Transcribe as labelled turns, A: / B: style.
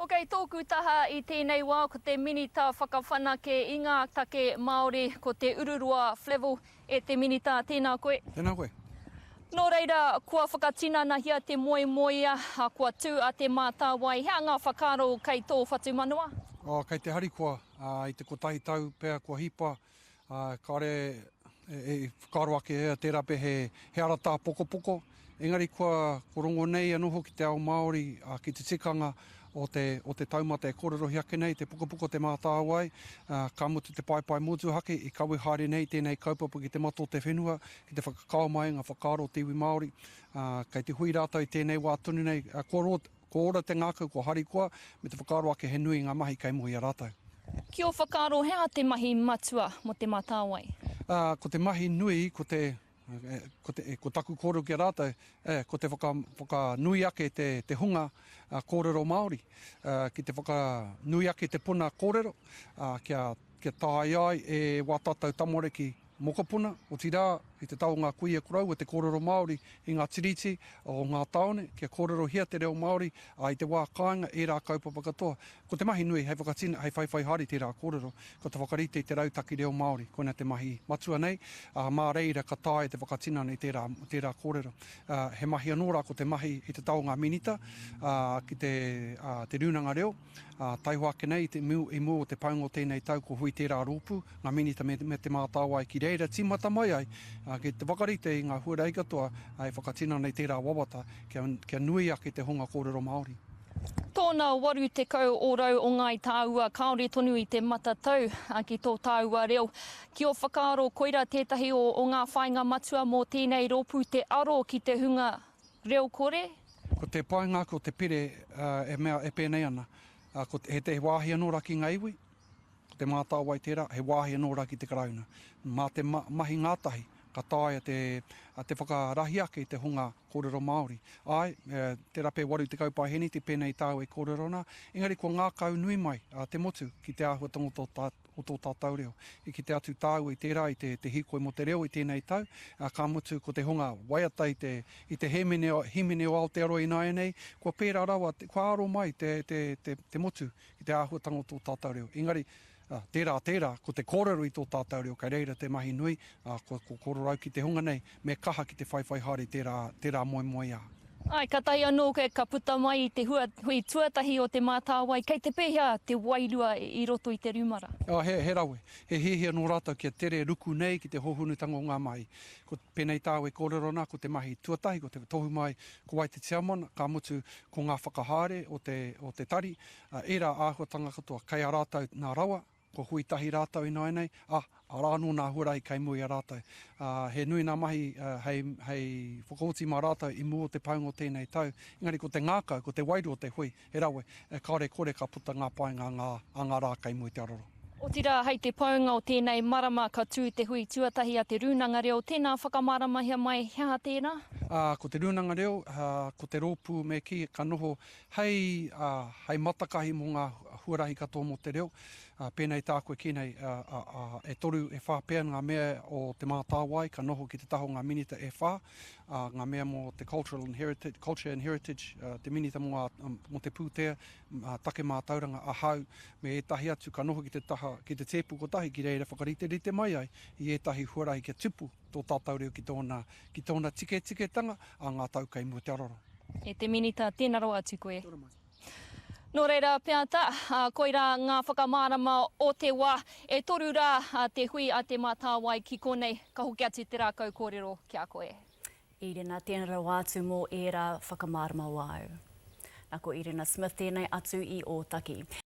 A: Ok, tōku taha I tēnei wā ko te minita whakawhanake I ngā take Māori ko te ururua Flevel e te minita. Tēnā koe.
B: Tēnā koe.
A: Nō reira, kua whakatinanahia te moemoeia, kua tū a te mātāwai. Hea ngā whakaro kei tō whatu manua?
B: Kei te harikoa, I te kotahi tau pēr kua hipa, kare whakaro ake ea tērā pe he arata poko. Engari kua rongo nei anoho ki te ao Māori, ki te tikanga o te taumata e kōrero ake nei, te poko te mātāwai, ka mutu te pai motu hake, I kawe haere nei tēnei kaupapa ki te mato te whenua, ki te whakakao mai ngā whakaro te iwi Māori, kei te hui rātou I tēnei wā tunu nei, ko ora te ngākau, ko harikoa, me te whakaro ake he nui ngā mahi kei mohi a rātou.
A: Ki o whakaro, hea te mahi matua mo te mātāwai?
B: Ko te mahi nui, ko taku kōrero ki a rātou, ko te whakanui ake te hunga kōrero Māori, ki te whakanui ake te puna kōrero, kia tāi ai e wātatau tamoreki mokopuna, o tirā I te tau ngā kuia korau o te kōrero Māori I ngā tiriti o ngā taone, kia kōrero hia te reo Māori, I te wā kāinga e rā kaupapa katoa. Ko te mahi nui, hei whakatina, hei whaiwhai hari te rā kōrero, ko te whakarite I te rautaki reo Māori, koina te mahi matua nei, mā reira ka tāi te whakatina nei te rā kōrero. He mahi anō rā ko te mahi I te tau ngā minita, ki te runanga reo, taiho ake nei I mua o te paungo tēnei tau ko hui te rā rōpu, ngā minita me te mātāwai ki reira tīmata mai ai, ki te wakarite I ngā huarei katoa, ai whakatina nei tērā wawata, kia nui ake te hunga kōrero Māori.
A: Tōna waru te kau ōrau o ngai tāua, kaore tonu I te matatau ki tō tāua reo. Ki o whakaaro koira tētahi o ngā whainga matua mō tēnei rōpu te aro ki te hunga reo kore?
B: Ko te painga ko te pere e pēnei ana, he te wāhi anō raki ngā iwi, ko te mātāwai tērā, he wāhi anō raki te karauna. Mā te mahi ngātahi, ka tāia te whakarahi ake I te hunga kōrero Māori. Ai, te rape waru te kaupai heni, te pēnei tāu e kōrero nā. Engari, ko ngā kau nui mai, te motu, ki te āhuatonga o tō tātau reo. Ki te atu tāu I tērā, I te hikoi mo te reo I tēnei tau, ka motu ko te hunga waiata I te himene o Aotearoa I nāia nei, kua pērā rawa, kua aro mai te motu ki te āhuatonga o tō tātau reo. Engari, tērā, ko te kōrero I tō tātau reo, kai reira te mahi nui, ko kōrero au ki te hunga nei, me kaha ki te whaiwhai hari tērā moe a.
A: Ai, ka tai anō koe ka puta mai I te hui tuatahi o te mātāwai, kei te pēhea te wairua I roto I te rumara.
B: He rawe, he hihia nō rātou kia tere ruku nei ki te hohunutanga o ngā mahi. Ko pēnei tāu e kōrero nā, ko te mahi tuatahi, ko te tohu mai, ko wai te tiamana, ka mutu ko ngā whakahare o te tari, era āhuatanga katoa, kei a rātou nā rawa, ko hui tahi rātou I nāi nei, arāno nā huarai kei mui a rātou. He nui nā mahi hei whakaoti mā rātou I mua o te paungo tēnei tau. Engari ko te ngākau, ko te wairu o te hui, he rawe, kaore kore ka puta ngā painga ngā rā kei mui te aroro.
A: O tira, hei te paunga o tēnei marama ka tū te hui tuatahi a te runanga reo, tēnā whakamaramahia mai, hea tēnā?
B: Ko te runanga reo, ko te rōpū me ki, ka noho hei matakahi mō ngā huarahi katoa mo te reo, pēnei tā koe kinei e toru e whāpea ngā mea o te mātāwai, ka noho ki te taho ngā minita e whā, ngā mea mo te culture and heritage, te minita mo te pūtea, take mā tauranga ahau, me etahi atu ka noho ki te tēpu kotahi ki reira whakarite mai ai, I etahi huarahi kia tupu tō tātou reo ki tōna tiketanga a ngā tau kei mua te aroro.
A: E te minita, tēnā roa atu koe. Nō reira, peata, koira ngā whakamārama o te wā, e toru rā te hui a te mātāwai ki konei, ka hoki atu te rākau kōrero ki a koe.
C: Irina, tēnā rau atu mō e rā whakamārama wāu. Nā ko Irina Smith tēnei atu I Ōtaki.